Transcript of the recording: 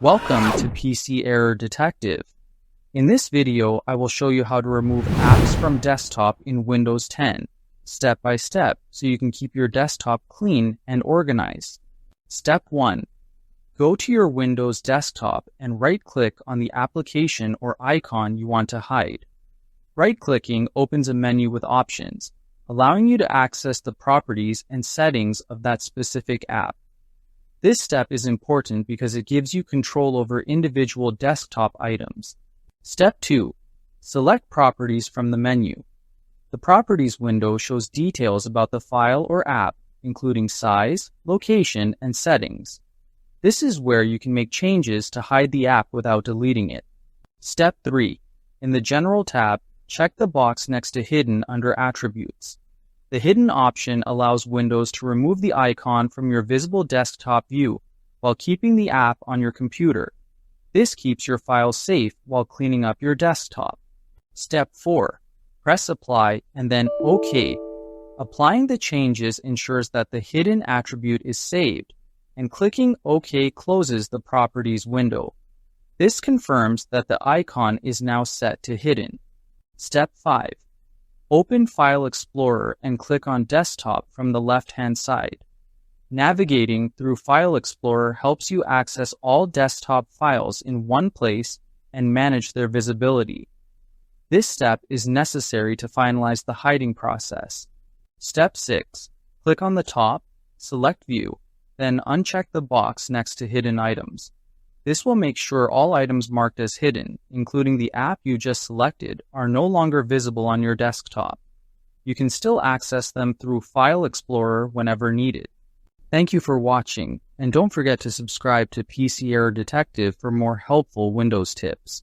Welcome to PC Error Detective. In this video, I will show you how to remove apps from desktop in Windows 10, step by step, so you can keep your desktop clean and organized. Step 1. Go to your Windows desktop and right-click on the application or icon you want to hide. Right-clicking opens a menu with options, allowing you to access the properties and settings of that specific app. This step is important because it gives you control over individual desktop items. Step 2. Select Properties from the menu. The Properties window shows details about the file or app, including size, location, and settings. This is where you can make changes to hide the app without deleting it. Step 3. In the General tab, check the box next to Hidden under Attributes. The Hidden option allows Windows to remove the icon from your visible desktop view while keeping the app on your computer. This keeps your files safe while cleaning up your desktop. Step 4. Press Apply and then OK. Applying the changes ensures that the hidden attribute is saved, and clicking OK closes the Properties window. This confirms that the icon is now set to hidden. Step 5. Open File Explorer and click on Desktop from the left-hand side. Navigating through File Explorer helps you access all desktop files in one place and manage their visibility. This step is necessary to finalize the hiding process. Step 6. Click on the top, select View, then uncheck the box next to Hidden Items. This will make sure all items marked as hidden, including the app you just selected, are no longer visible on your desktop. You can still access them through File Explorer whenever needed. Thank you for watching, and don't forget to subscribe to PC Error Detective for more helpful Windows tips.